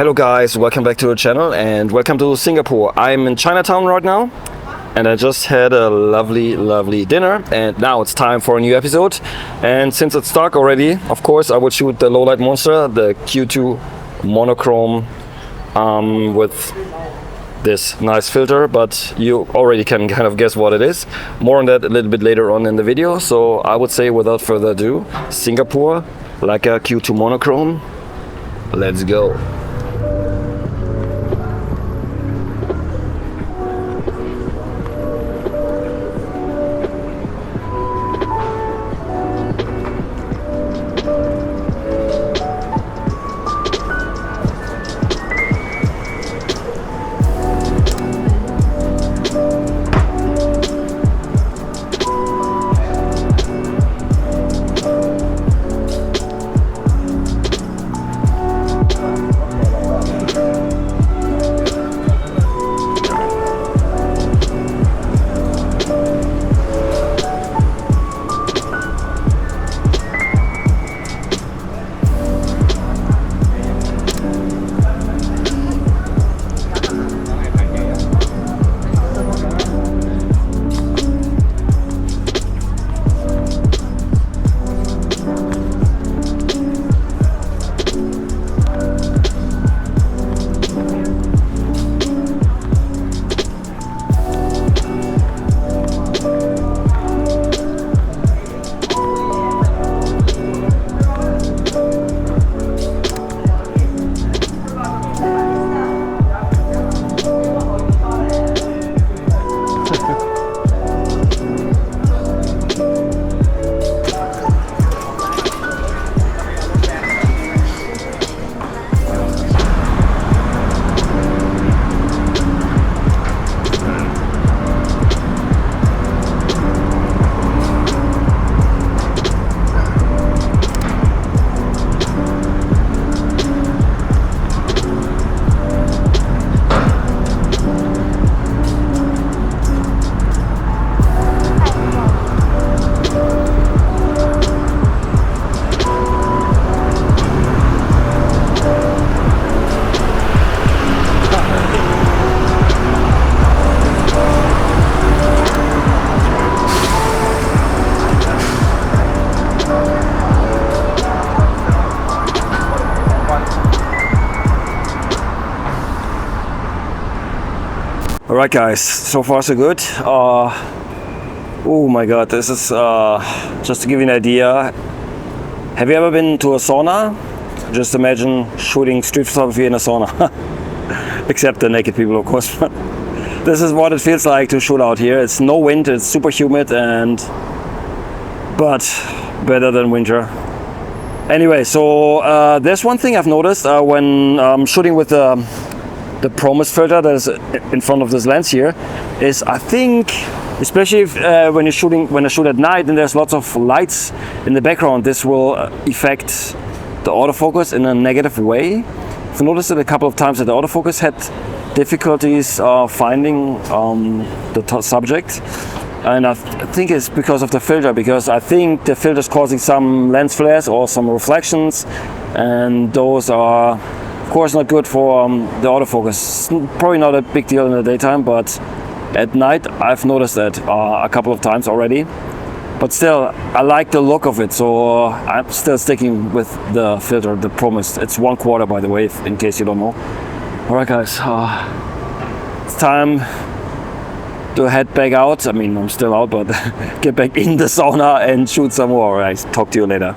Hello guys, welcome back to the channel and welcome to Singapore. I'm in Chinatown right now and I just had a lovely dinner and now it's time for a new episode. And since it's dark already, of course I will shoot the low light monster, the Q2 Monochrom with this nice filter, but you already can kind of guess what it is. More on that a little bit later on in the video. So I would say without further ado, Singapore, Leica Q2 Monochrom, let's go. Alright guys, so far so good. Oh my god, this is just to give you an idea. Have you ever been to a sauna? Just imagine shooting street photography in a sauna. Except the naked people, of course. But this is what it feels like to shoot out here. It's no wind, it's super humid, but better than winter. Anyway, so there's one thing I've noticed when shooting with the Promise filter that is in front of this lens here is, I think, especially if, when I shoot at night and there's lots of lights in the background, this will affect the autofocus in a negative way. I've noticed it a couple of times that the autofocus had difficulties finding the subject, and I think it's because of the filter, because I think the filter is causing some lens flares or some reflections, and those are of course not good for the autofocus. Probably not a big deal in the daytime, but at night I've noticed that a couple of times already. But still, I like the look of it, so I'm still sticking with the filter, the Promise. It's 1/4, by the way, in case you don't know. Alright guys, it's time to head back out. I mean, I'm still out, but get back in the sauna and shoot some more. Alright, talk to you later.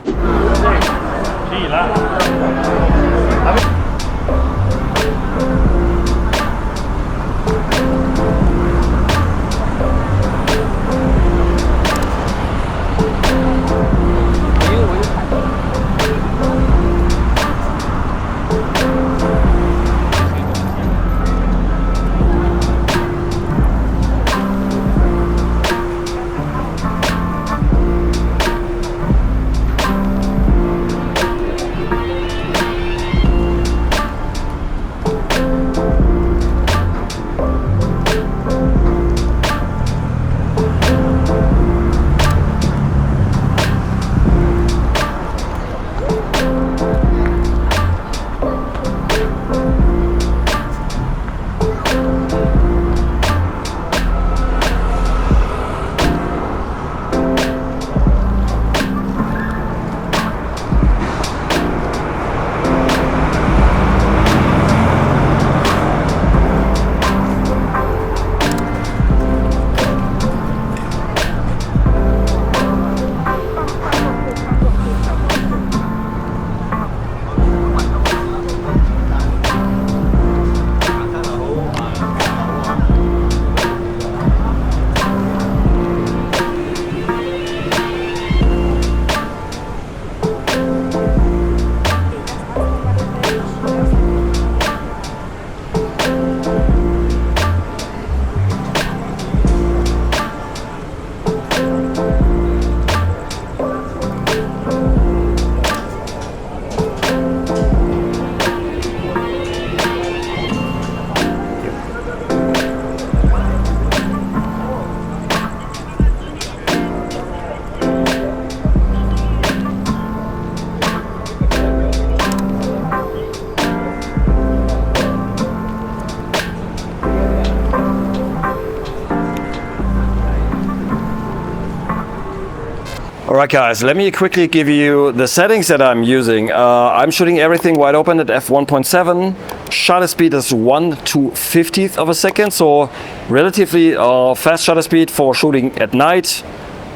Alright guys, let me quickly give you the settings that I'm using. I'm shooting everything wide open at f1.7. Shutter speed is 1/50th of a second, so relatively fast shutter speed for shooting at night.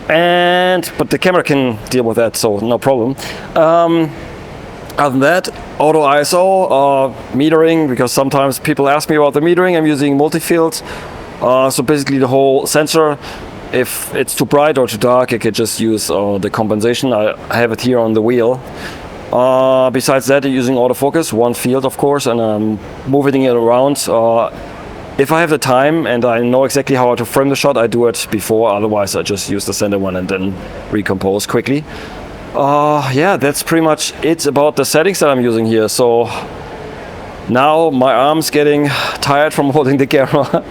But the camera can deal with that, so no problem. Other than that, auto ISO, metering, because sometimes people ask me about the metering. I'm using multi-field, so basically the whole sensor. If it's too bright or too dark, I could just use the compensation. I have it here on the wheel. Besides that, I'm using autofocus, one field of course, and I'm moving it around. If I have the time and I know exactly how to frame the shot, I do it before. Otherwise, I just use the center one and then recompose quickly. Yeah, that's pretty much it about the settings that I'm using here. So now my arm's getting tired from holding the camera.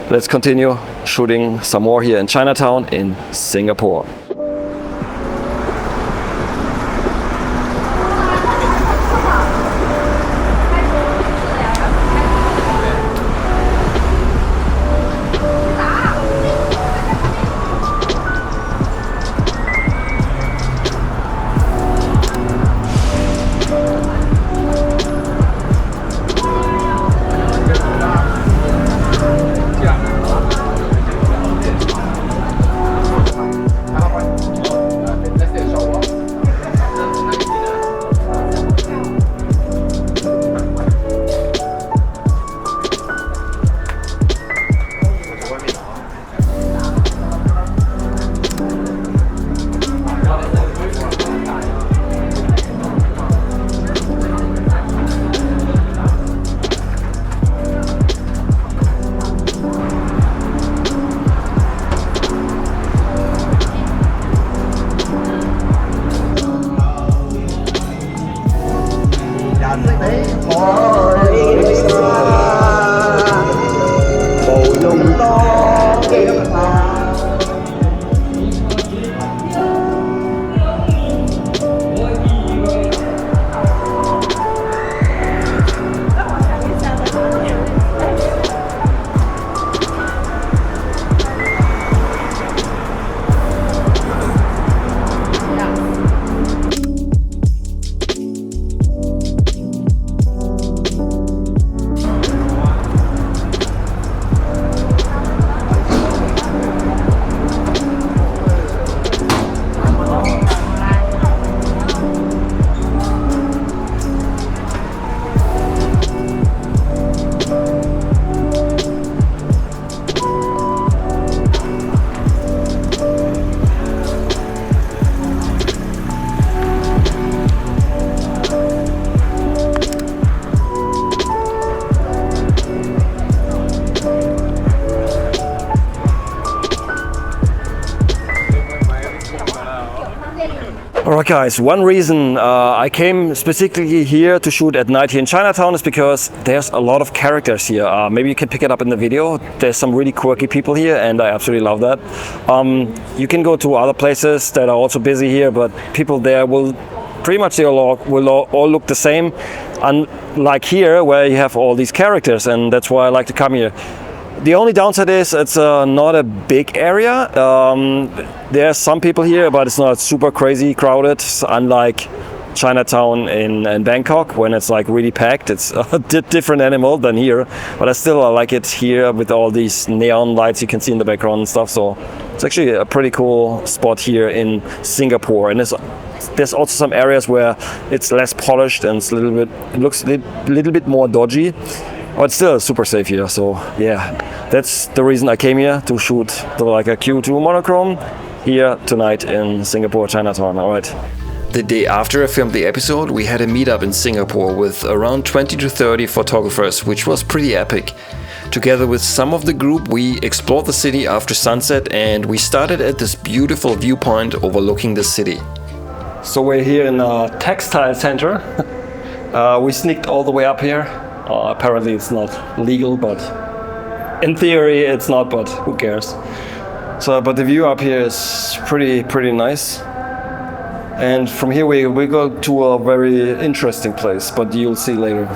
Let's continue shooting some more here in Chinatown in Singapore. Alright guys, one reason I came specifically here to shoot at night here in Chinatown is because there's a lot of characters here. Maybe you can pick it up in the video. There's some really quirky people here and I absolutely love that. You can go to other places that are also busy here, but people there will pretty much will all look the same. Unlike here where you have all these characters, and that's why I like to come here. The only downside is it's not a big area. There are some people here, but it's not super crazy crowded, unlike Chinatown in Bangkok when it's like really packed. It's a different animal than here, but I still like it here with all these neon lights you can see in the background and stuff. So it's actually a pretty cool spot here in Singapore. And there's also some areas where it's less polished and it's it looks a little bit more dodgy. But it's still super safe here, so yeah, that's the reason I came here to shoot the Leica Q2 Monochrom here tonight in Singapore, Chinatown. Alright. The day after I filmed the episode, we had a meetup in Singapore with around 20 to 30 photographers, which was pretty epic. Together with some of the group, we explored the city after sunset and we started at this beautiful viewpoint overlooking the city. So we're here in a textile center. We sneaked all the way up here. Apparently it's not legal, but in theory it's not, but who cares. So, but the view up here is pretty nice. And from here we go to a very interesting place, but you'll see later.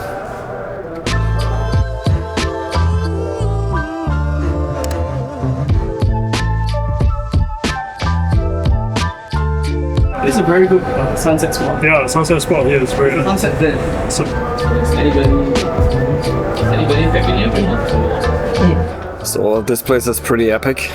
a very good sunset spot. Yeah, sunset spot here is very good. Sunset there. So, Anybody familiar with it? So this place is pretty epic.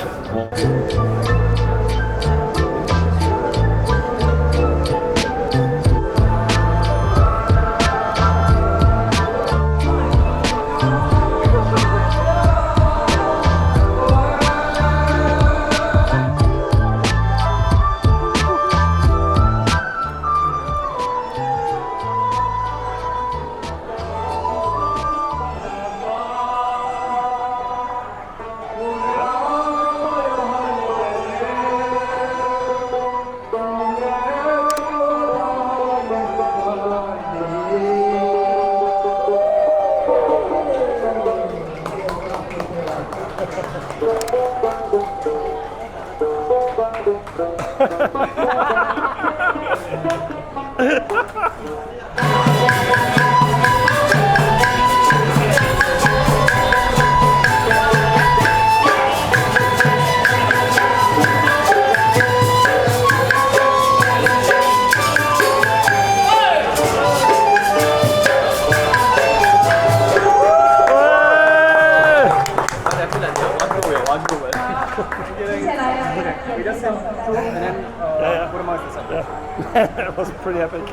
That was pretty epic.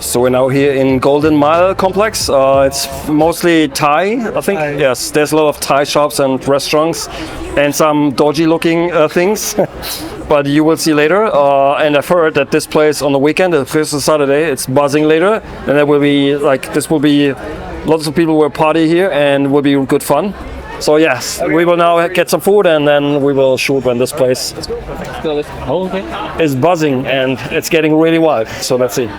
So we're now here in Golden Mile complex. It's mostly Thai, I think. Yes, there's a lot of Thai shops and restaurants and some dodgy looking things. But you will see later. And I've heard that this place on the weekend, if this is Saturday, it's buzzing later. And there will be this will be lots of people will party here and will be good fun. So yes, we will now get some food and then we will shoot when this place is buzzing and it's getting really wild. So let's see.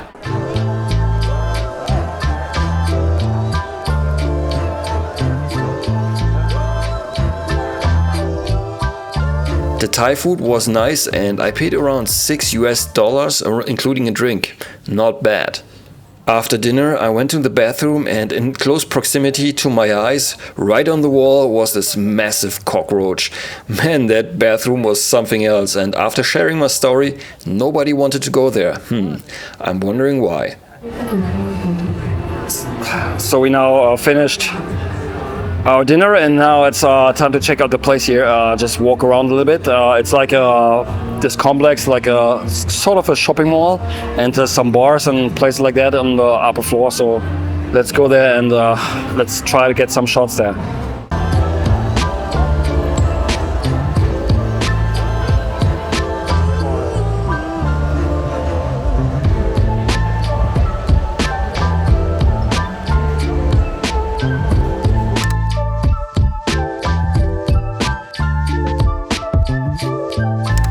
The Thai food was nice and I paid around $6 including a drink. Not bad. After dinner I went to the bathroom and in close proximity to my eyes, right on the wall, was this massive cockroach. Man, that bathroom was something else, and after sharing my story, nobody wanted to go there. I'm wondering why. So we now finished our dinner and now it's time to check out the place here. Just walk around a little bit. It's like this complex, like a sort of a shopping mall, and there's some bars and places like that on the upper floor. So let's go there and let's try to get some shots there.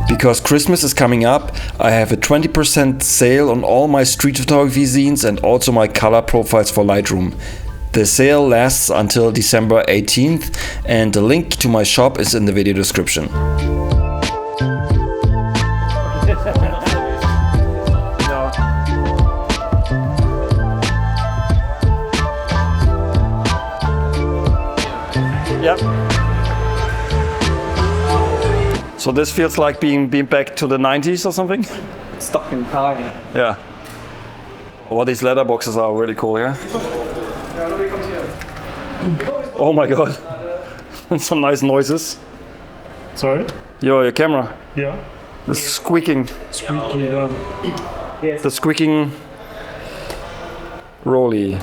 Because Christmas is coming up, I have a 20% sale on all my street photography zines and also my color profiles for Lightroom. The sale lasts until December 18th and the link to my shop is in the video description. Yep. So this feels like being back to the 90s or something? Stuck in time. Yeah. Well, these leather boxes are really cool, yeah? Oh my god. Some nice noises. sorry? Your camera. Yeah. The squeaking. Squeaky, yeah. The squeaking rolly.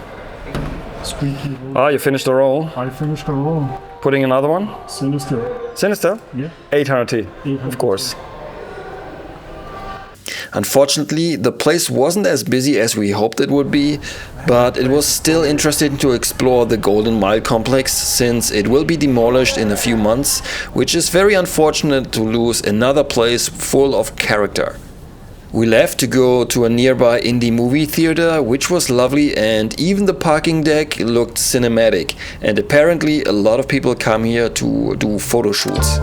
Squeaky. Ah, you finished the roll. I finished the roll. Putting another one? Sinister. Sinister? Yeah. 800T, 800T. of course. Unfortunately, the place wasn't as busy as we hoped it would be, but it was still interesting to explore the Golden Mile complex since it will be demolished in a few months, which is very unfortunate to lose another place full of character. We left to go to a nearby indie movie theater, which was lovely, and even the parking deck looked cinematic, and apparently a lot of people come here to do photo shoots.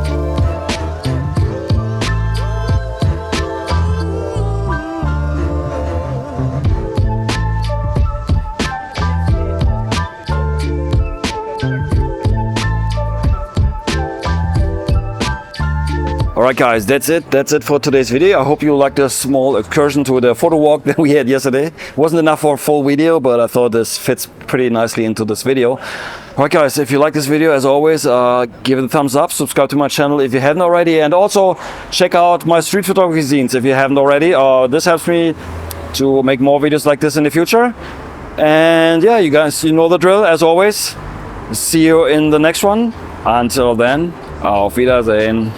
Alright guys, that's it for today's video. I hope you liked the small excursion to the photo walk that we had yesterday. Wasn't enough for a full video, but I thought this fits pretty nicely into this video. Alright guys, if you like this video, as always, give it a thumbs up, subscribe to my channel if you haven't already, and also check out my street photography zines if you haven't already. This helps me to make more videos like this in the future. And yeah, you guys, you know the drill as always. See you in the next one. Until then, auf Wiedersehen.